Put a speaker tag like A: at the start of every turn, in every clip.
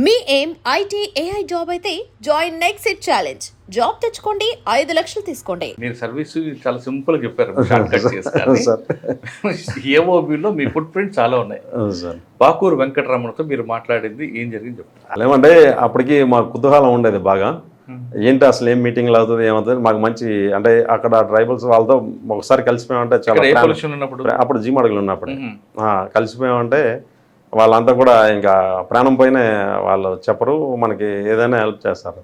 A: మీ ఏం IT AI job అయితే join next it challenge. Job తెచ్చుకోండి, 5 లక్షలు తీసుకోండి.
B: మీరు సర్వీస్ చాలా సింపుల్ గా చెప్పారు, షార్ట్ కట్ చేస్తారు. ఏఓబిలో మీ ఫుట్ ప్రింట్ చాలా ఉన్నాయి. పాకూరు వెంకటరమణతో మీరు మాట్లాడింది ఏం జరిగింది చెప్తారు?
C: ఏమంటే అప్పటికి మాకు కుతూహలం ఉండేది బాగా. ఏంటి అసలు ఏం మీటింగ్లు అవుతుంది ఏమవుతుంది మాకు మంచి అంటే అక్కడ ట్రైబల్స్ వాళ్ళతో ఒకసారి కలిసిపోయామంటే చాలా అప్పుడు జీమడుగులు ఉన్నప్పుడు కలిసిపోయామంటే వాళ్ళంతా కూడా ఇంకా ప్రాణం పోయిన వాళ్ళు చెప్పరు, మనకి ఏదైనా హెల్ప్ చేస్తారు.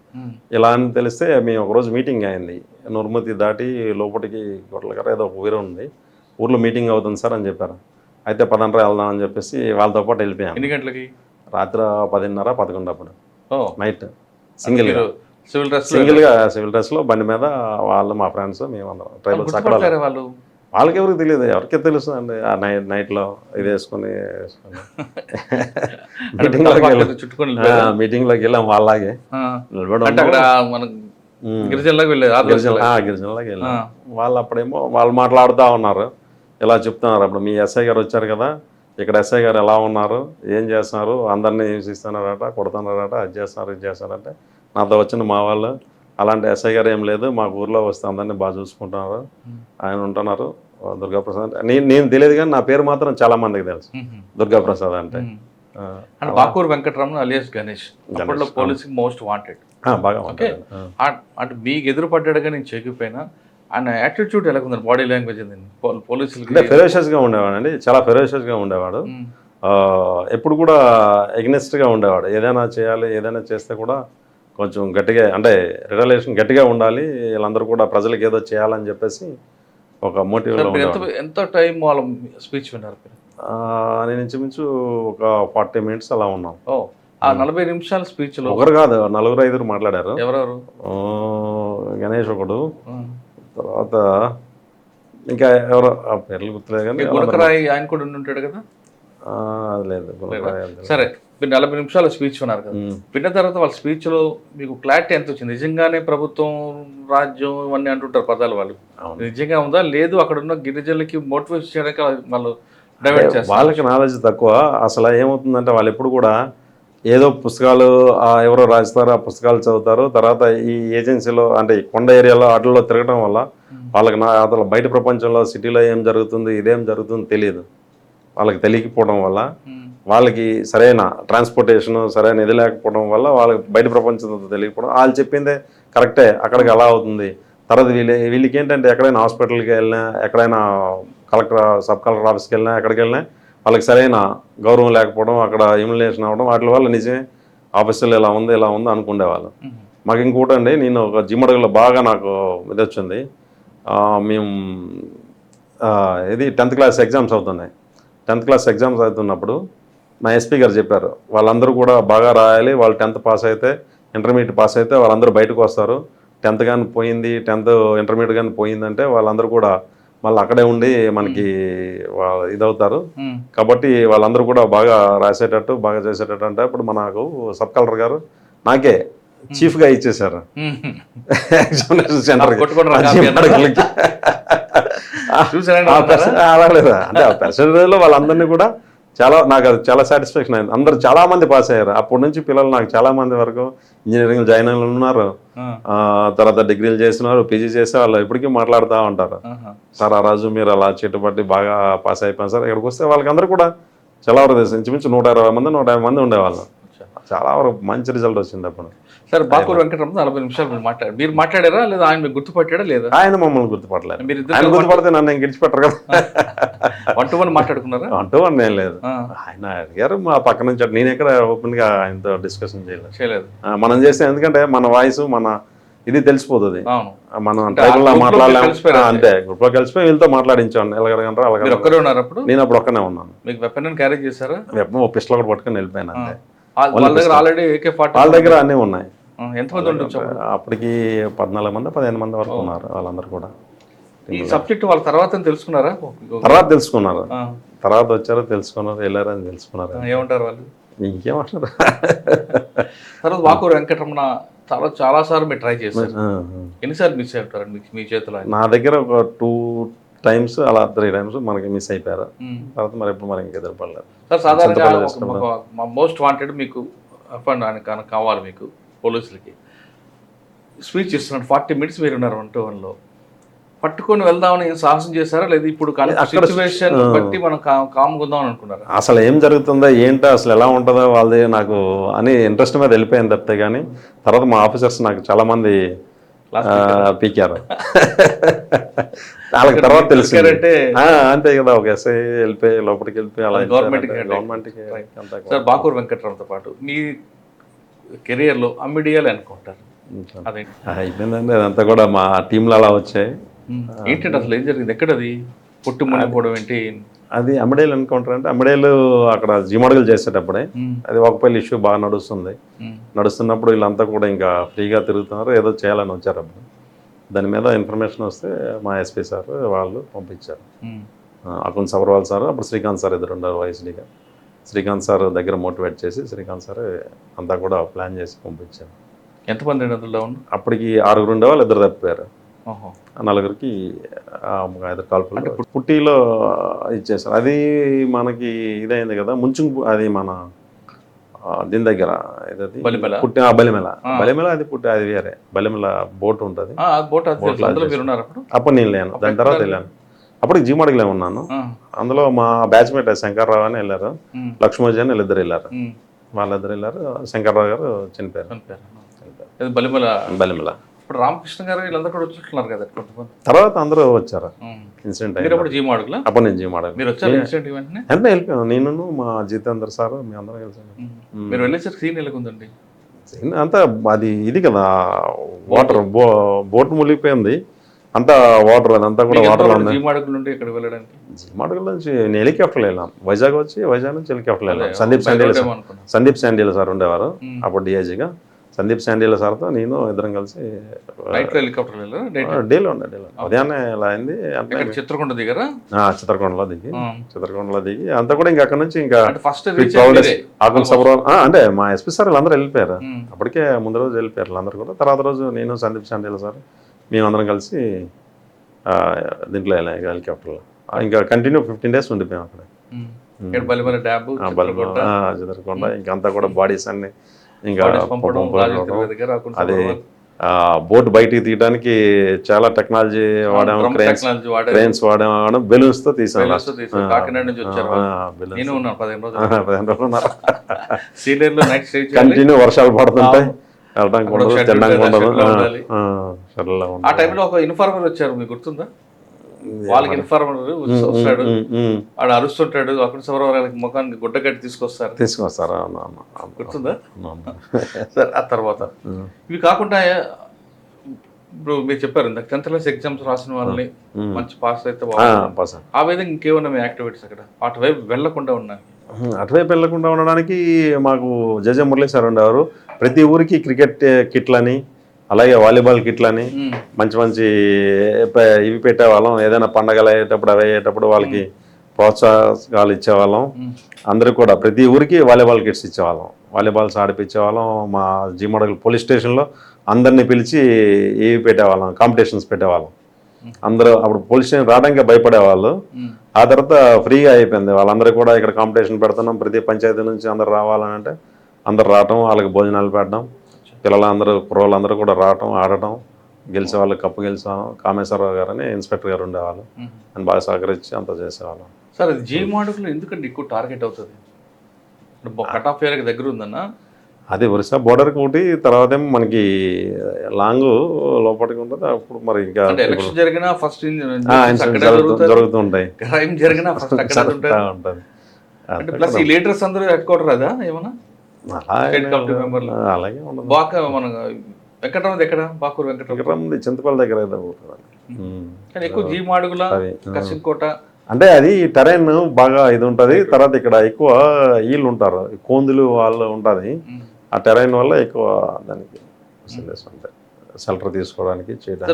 C: ఇలా అని తెలిస్తే మేము ఒకరోజు మీటింగ్ అయింది. నుర్మతి దాటి లోపలికి గొడ్లకర ఏదో ఒక ఊరు ఉంది, ఊర్లో మీటింగ్ అవుతుంది సార్ అని చెప్పారు. అయితే 10 వెళ్దాం అని చెప్పేసి వాళ్ళతో పాటు వెళ్ళిపోయాం.
B: ఎన్ని గంటలకి?
C: రాత్రి 10:30, 11 అప్పుడు నైట్.
B: సివిల్
C: డ్రెస్లో బండి మీద వాళ్ళు మా ఫ్రెండ్స్ మేమందరం ట్రైబల్స్. అక్కడ వాళ్ళకి ఎవరికి తెలియదు, ఎవరికే తెలుసు అండి. ఆ నైట్లో ఇది వేసుకొని మీటింగ్లోకి వెళ్ళాం. వాళ్ళలాగే
B: గిరిజనలోకి
C: వెళ్ళాం. వాళ్ళు అప్పుడేమో వాళ్ళు మాట్లాడుతూ ఉన్నారు, ఇలా చెప్తున్నారు. అప్పుడు మీ ఎస్ఐ గారు వచ్చారు కదా, ఇక్కడ ఎస్ఐ గారు ఎలా ఉన్నారు, ఏం చేస్తున్నారు, అందరినీ హింసిస్తున్నారట, కొడుతున్నారట, అది చేస్తున్నారు ఇది చేస్తున్నారంటే నాతో వచ్చిన మా వాళ్ళు అలాంటి ఎస్ఐ గారు ఏం లేదు, మాకు ఊర్లో వస్తే అందరినీ బాగా చూసుకుంటున్నారు, ఆయన ఉంటున్నారు దుర్గాప్రసాద్. నేను తెలియదు కానీ నా పేరు మాత్రం చాలా మందికి తెలుసు, దుర్గాప్రసాద్ అంటే.
B: పాకూరు వెంకటరమణ అలియాస్ గణేష్ అప్పట్లో పోలీస్ మోస్ట్ వాంటెడ్.
C: బాగా
B: అంటే మీకు ఎదురుపడ్డాడుగా నేను చేయకపోయినా ఆయన యాటిట్యూడ్ ఎలా ఉంది, బాడీ లాంగ్వేజ్ పోలీసులు
C: అంటే ఫెరోషియస్గా ఉండేవాడు అండి, చాలా ఫెరోషియస్గా ఉండేవాడు. ఎప్పుడు కూడా ఎగ్నెస్ట్గా ఉండేవాడు. ఏదైనా చేయాలి, ఏదైనా చేస్తే కూడా కొంచెం గట్టిగా అంటే రిలేషన్ గట్టిగా ఉండాలి, వీళ్ళందరూ కూడా ప్రజలకు ఏదో చేయాలని చెప్పేసి ఒక మోటివ్లో ఉండేవాడు.
B: ఎంత టైం వాళ్ళ స్పీచ్ విన్నారు?
C: నేను ఇంచుమించు ఒక 40 minutes అలా ఉన్నాం.
B: ఆ 40 నిమిషాల స్పీచ్ లో
C: ఒకరు కాదు 4-5 మాట్లాడారు.
B: ఎవరెవరు?
C: గణేష్ ఒకడు, తర్వాత ఇంకా ఎవరో ఆ పేర్లు గుర్తులేదు కానీ
B: గుణకరాయి ఆయన కూడా ఉంటాడు కదా.
C: అది లేదు.
B: సరే, మీరు 40 నిమిషాల స్పీచ్ విన్నారు కదా, విన్న తర్వాత వాళ్ళ స్పీచ్ లో మీకు క్లారిటీ ఎంత వచ్చింది? నిజంగానే ప్రభుత్వం రాజ్యం ఇవన్నీ అంటుంటారు పదాలు, వాళ్ళు నిజంగా ఉందా లేదు అక్కడ ఉన్న గిరిజనులకి మోటివేట్ చేయడానికి వాళ్ళు డైవర్ట్ చేస్తారు?
C: వాళ్ళకి నాలెడ్జ్ తక్కువ. అసలు ఏమవుతుందంటే వాళ్ళు ఎప్పుడు కూడా ఏదో పుస్తకాలు ఎవరో రాస్తారు, ఆ పుస్తకాలు చదువుతారు. తర్వాత ఈ ఏజెన్సీలో అంటే కొండ ఏరియాలో వాటిల్లో తిరగడం వల్ల వాళ్ళకి అసలు బయట ప్రపంచంలో సిటీలో ఏం జరుగుతుంది, ఇదేం జరుగుతుంది తెలియదు. వాళ్ళకి తెలియకపోవడం వల్ల, వాళ్ళకి సరైన ట్రాన్స్పోర్టేషన్ సరైన ఇది లేకపోవడం వల్ల వాళ్ళకి బయట ప్రపంచంతో తెలియకపోవడం. వాళ్ళు చెప్పిందే కరెక్టే, అక్కడికి ఎలా అవుతుంది. తర్వాత వీళ్ళకి ఏంటంటే ఎక్కడైనా హాస్పిటల్కి వెళ్ళినా, ఎక్కడైనా సబ్ కలెక్టర్ ఆఫీస్కి వెళ్ళినా, ఎక్కడికి వెళ్ళినా వాళ్ళకి సరైన గౌరవం లేకపోవడం, అక్కడ ఇమ్యులేషన్ అవ్వడం, వాటి వల్ల నిజమే ఆఫీసులో ఇలా ఉంది అనుకునేవాళ్ళు. మాకు ఇంకోటి అండి, నేను ఒక జిమ్మడుగులో బాగా నాకు ఇది వచ్చింది. మేము ఇది 10th క్లాస్ ఎగ్జామ్స్ అవుతున్నాయి. 10th క్లాస్ ఎగ్జామ్స్ అవుతున్నప్పుడు మా ఎస్పీ గారు చెప్పారు, వాళ్ళందరూ కూడా బాగా రాయాలి, వాళ్ళు 10th పాస్ అయితే, ఇంటర్మీడియట్ పాస్ అయితే వాళ్ళందరూ బయటకు వస్తారు. 10th కానీ పోయింది, 10th ఇంటర్మీడియట్ కానీ పోయిందంటే వాళ్ళందరూ కూడా మళ్ళీ అక్కడే ఉండి మనకి ఇదవుతారు. కాబట్టి వాళ్ళందరూ కూడా బాగా రాసేటట్టు, బాగా చేసేటట్టు అంటే అప్పుడు మనకు సబ్ కలెక్టర్ గారు నాకే చీఫ్గా ఇచ్చేసారు ఎగ్జామినేషన్ సెంటర్కి. అలా లేదా అంటే ఆ పర్సెంటేజ్లో వాళ్ళందరినీ కూడా నాకు అది చాలా సాటిస్ఫాక్షన్ అయింది. అందరూ చాలా మంది పాస్ అయ్యారు. అప్పటి నుంచి పిల్లలు నాకు చాలా మంది వరకు ఇంజనీరింగ్ జాయిన్ అయిన ఉన్నారు, తర్వాత డిగ్రీలు చేస్తున్నారు, పీజీ చేస్తే వాళ్ళు ఇప్పటికీ మాట్లాడుతూ ఉంటారు. సార్ ఆ రోజు మీరు అలా చెట్టుబట్టి బాగా పాస్ అయిపోయారు సార్. ఇక్కడికి వస్తే వాళ్ళకి అందరూ కూడా చాలా వరకు తెలుసు, ఇంచుమించు 120 మంది ఉండేవాళ్ళు. చాలా వరకు మంచి రిజల్ట్ వచ్చింది అప్పుడు.
B: సరే, పాకూరు వెంకటరమణ 40 నిమిషాలు మీరు మాట్లాడారా లేదా ఆయన మీకు గుర్తుపట్టాడా లేదా?
C: ఆయన మమ్మల్ని గుర్తుపట్టలేదు. ఆయన గుర్తుపడితే నన్ను గెలిచిపెట్టరు కదా.
B: 1-to-1 మాట్లాడుకున్నారా?
C: 1-to-1 ఏం లేదు. ఆయన అడిగారు మా పక్క నుంచి, నేను ఎక్కడ ఓపెన్ గా ఆయనతో డిస్కషన్ చేయలేదు. మనం చేస్తే ఎందుకంటే మన వాయిస్ మన ఇది తెలిసిపోతుంది. మనం ట్రైబల్ లా మాట్లాడలేము అంటే గ్రూప్ లో కలిసిపోయి వీళ్ళతో మాట్లాడించాను. ఎలాగంటారు అలాగే
B: ఒక్కరే ఉన్నారు అప్పుడు?
C: నేను అప్పుడు ఒక్కనే ఉన్నాను.
B: మీకు వెపన్ క్యారీ చేశారా?
C: ఓ పిస్టల్ ఒకటి పట్టుకొని వెళ్ళిపోయాను అంతే.
B: వాళ్ళ
C: దగ్గర అన్నీ ఉన్నాయి.
B: ఎంతమంది ఉండొచ్చు
C: అప్పటికి? 14 మంది 15 మంది వరకు ఉన్నారు. వాళ్ళందరూ కూడా
B: ఈ సబ్జెక్ట్ వాళ్ళ తర్వాత తెలుసుకున్నారా?
C: తర్వాత వచ్చారు, తెలుసుకున్నారు, వెళ్ళారు అని తెలుసుకున్నారు.
B: ఏమంటారు వాళ్ళు?
C: ఇంకేమంటారు.
B: తర్వాత పాకూరు వెంకటరమణ చాలా సార్లు మీరు ట్రై చేశారు. ఎన్నిసార్లు మిస్ అవుతారు మీ చేతిలో?
C: నా దగ్గర ఒక 2 times అలా 3 times మనకి మిస్ అయిపోయారు. తర్వాత మరి ఎప్పుడు మనకి ఎదురుపడలేదు.
B: సార్, సాధారణంగా మోస్ట్ వాంటెడ్ మీకు ఫండ్ కావాలి మీకు పోలీసులకి, స్పీచ్ ఇస్తున్నాడు, 40 minutes మీరు ఉన్నారు 1-to-1లో, పట్టుకొని వెళ్దామని ఏం సాహసం చేశారా, లేదా ఇప్పుడు సిచ్యువేషన్ బట్టి మనం కామ్గా ఉందామని అనుకున్నారా?
C: అసలు ఏం జరుగుతుందో ఏంటో అసలు ఎలా ఉంటుందో వాళ్ళది నాకు అని ఇంట్రెస్ట్ మీద వెళ్ళిపోయింది తప్పితే. కానీ తర్వాత మా ఆఫీసర్స్ నాకు చాలా మంది పీకారు. వాళ్ళకి తర్వాత తెలిసిందంటే అంతే కదా, ఒక ఎస్ఐ వెళ్ళిపోయి లోపలికి వెళ్ళిపోయి అలా గవర్నమెంట్కి.
B: సార్ బాకూర్ వెంకట్రామ్తో పాటు మీ కెరియర్లో అమ్మిడియాలి అనుకుంటారు, అదే
C: అయిపోయిందండి. అదంతా కూడా మా టీంలో అలా వచ్చాయి.
B: ఏంటంటే అసలు ఏం జరిగింది, ఎక్కడది పుట్టి మునిగిపోవడం ఏంటి?
C: అది అమ్మడేలు ఎన్కౌంటర్ అంటే అమ్మడేలు అక్కడ జీమడుగులు చేసేటప్పుడే అది ఒకపల్లి ఇష్యూ బాగా నడుస్తున్నప్పుడు వీళ్ళంతా కూడా ఇంకా ఫ్రీగా తిరుగుతున్నారు, ఏదో చేయాలని వచ్చారు. అప్పుడు దాని మీద ఇన్ఫర్మేషన్ వస్తే మా ఎస్పీ సార్ వాళ్ళు పంపించారు. అకున్ సబర్వాల్ సార్, అప్పుడు శ్రీకాంత్ సార్ ఇద్దరు ఉన్నారు వైఎస్డీగా. శ్రీకాంత్ సార్ దగ్గర మోటివేట్ చేసి శ్రీకాంత్ సార్ అంతా కూడా ప్లాన్ చేసి పంపించారు.
B: ఎంతమంది అందులో ఉన్నారు?
C: అప్పటికి 6 ఉండేవాళ్ళు, 2 తప్పిపోయారు. 4కి 5 కాల్పులు పుట్టిలో ఇచ్చేసారు. అది మనకి ఇదైంది కదా ముంచు, అది మన దీని దగ్గర పుట్టి బలిమెల అది పుట్టి, అది వేరే బలిమెల బోట్ ఉంటుంది. అప్పుడు నేను లేను, దాని తర్వాత వెళ్ళాను. అప్పటికి జీమడుగులే ఉన్నాను. అందులో మా బ్యాచ్మేట్ శంకర్రావు అని వెళ్ళారు, లక్ష్మోజీ అని వీళ్ళిద్దరు వెళ్ళారు. వాళ్ళిద్దరు వెళ్ళారు, శంకర్రావు గారు చనిపోయారు. బలిమెల
B: ఇప్పుడు రామకృష్ణ గారు వీళ్ళందరూ కూడా వచ్చినట్టున్నారు కదా కొంతమంది.
C: తర్వాత అందరూ వచ్చారు ఇన్సిడెంట్ అయ్యి. అప్పుడు నేను జీమాడుగులా.
B: మీరు వచ్చారు ఇన్సిడెంట్ వెంటనే?
C: వెంటనే వెళ్ళిపోయాను, నేను మా జితేందర్ సార్ మేము అందరం కలిసాను.
B: మీరు వెళ్ళేసరికి సీన్ ఎలాగుందండి?
C: సీన్ అంతా అది ఇది కదా, వాటర్ బోట్ మునిగిపోయింది అంతా, వాటర్ అదంతా కూడా వాటర్ ఉంది.
B: జీమాడుగుల నుండి ఇక్కడ వెళ్ళడానికి
C: జీమాడుగుల నుంచి నేను హెలికాప్టర్లో వెళ్ళాం, వైజాగ్ వచ్చి వైజాగ్ నుంచి హెలికాప్టర్లో వెళ్ళాం. సందీప్ శాండిల్ సార్ ఉండేవారు అప్పుడు డిఐజీగా. సందీప్ శాండిల్ సార్తో నేను ఇద్దరం కలిసి డేలో ఉదయాన్నే ఇలా అయింది.
B: చిత్రకొండ దిగారా?
C: చిత్రకొండలో దిగి అంతా కూడా ఇంకా అక్కడ నుంచి ఇంకా ఆకుల సబర్వాల్ అంటే మా ఎస్పీ సార్ వీళ్ళందరూ వెళ్ళిపోయారు. అప్పటికే ముందు రోజు వెళ్ళిపోయారు వీళ్ళందరూ కూడా. తర్వాత రోజు నేను సందీప్ శాండిల్ సార్ మేమందరం కలిసి దీంట్లో వెళ్ళాం హెలికాప్టర్లో. ఇంకా కంటిన్యూ 15 days ఉండిపోయాం అక్కడ. చిత్రకొండ ఇంకంతా కూడా బాడీస్ అన్ని ఇంకా అది బోట్ బయటికి తీయడానికి చాలా టెక్నాలజీ వాడాము, క్రేన్స్ వాడాము, బెలూన్స్ తో తీసాం. కంటిన్యూ వర్షాలు పడుతుంటాయి, వెళ్ళడానికి ఉండదు, తినడానికి ఉండదు.
B: ఆ టైంలో ఒక ఇన్ఫార్మర్ వచ్చారు, మీకు గుర్తుందా? వాళ్ళకి ఇన్ఫార్మర్ వస్తాడు, వాడు అరుస్తుంటాడు, అక్కడ సబర్వాల్ ముఖానికి గుడ్డ కట్టి తీసుకొస్తారు. గుర్తుందా సార్? ఆ తర్వాత ఇవి కాకుండా ఇప్పుడు మీరు చెప్పారు ఇందాక 10th class ఎగ్జామ్స్ రాసిన వాళ్ళని మంచి పాస్ అయితే ఆ విధంగా ఇంకేమన్నా మీ యాక్టివిటీస్ అక్కడ అటువైపు వెళ్లకుండా ఉన్నాయి?
C: అటువైపు వెళ్లకుండా ఉండడానికి మాకు జజ మురళీ సార్ ఉండేవారు. ప్రతి ఊరికి క్రికెట్ కిట్లని, అలాగే వాలీబాల్ కిట్లని మంచి మంచి ఇవి పెట్టేవాళ్ళం. ఏదైనా పండగలు అయ్యేటప్పుడు అవి అయ్యేటప్పుడు వాళ్ళకి ప్రోత్సాహాలు ఇచ్చేవాళ్ళం. అందరికి కూడా ప్రతి ఊరికి వాలీబాల్ కిట్స్ ఇచ్చేవాళ్ళం, వాలీబాల్స్ ఆడిపించేవాళ్ళం. మా జీమడుగుల పోలీస్ స్టేషన్లో అందరినీ పిలిచి ఇవి పెట్టేవాళ్ళం, కాంపిటీషన్స్ పెట్టేవాళ్ళం. అందరూ అప్పుడు పోలీస్ స్టేషన్ రావడానికి భయపడేవాళ్ళు. ఆ తర్వాత ఫ్రీగా అయిపోయింది, వాళ్ళందరూ కూడా ఇక్కడ కాంపిటీషన్ పెడుతున్నాం, ప్రతి పంచాయతీ నుంచి అందరు రావాలని అంటే అందరు రావటం, వాళ్ళకి భోజనాలు పెట్టడం, పిల్లలందరూ కుర్రోళ్ళందరూ కూడా రావటం, ఆడటం, గెలిచే వాళ్ళు కప్పు గెలిచాం. కామేశ్వరరావు గారు అని ఇన్స్పెక్టర్ గారు ఉండేవాళ్ళు, అని బాగా సహకరించి అంతా చేసేవాళ్ళం.
B: సార్ అది జీమాడుగులో ఎందుకంటే ఎక్కువ టార్గెట్ అవుతుంది? కట్ ఆఫ్ ఏరియాకి దగ్గర ఉందన్న
C: అది ఒరిస్సా బోర్డర్కి ఒకటి, తర్వాత ఏమో మనకి లాంగ్ లోపలికి ఉంటుంది. అప్పుడు మరి ఇంకా
B: ఎలక్షన్ జరిగినా ఫస్ట్
C: జరుగుతుంటాయి,
B: క్రైమ్ జరిగినా ఫస్ట్ అక్కడ ఉంటుంది. అంటే ప్లస్ ఈ లీడర్స్ అందరూ హెడ్ క్వార్టర్ అదా ఏమన్నా?
C: అలాగే ఉండదు.
B: మన వెంకటరామ్ ఎక్కడ? బాకూర్ వెంకటరామ్
C: చింతపల్లి దగ్గర
B: కానీ ఎక్కువ జీమాడుగుల, కసింకోట
C: అంటే అది టెరైన్ బాగా ఇది ఉంటుంది. తర్వాత ఇక్కడ ఎక్కువ వీళ్ళు ఉంటారు, కోందులు వాళ్ళు ఉంటుంది. ఆ టెరైన్ వల్ల ఎక్కువ దానికి ఉంటాయి, షెల్టర్ తీసుకోవడానికి చేయడానికి.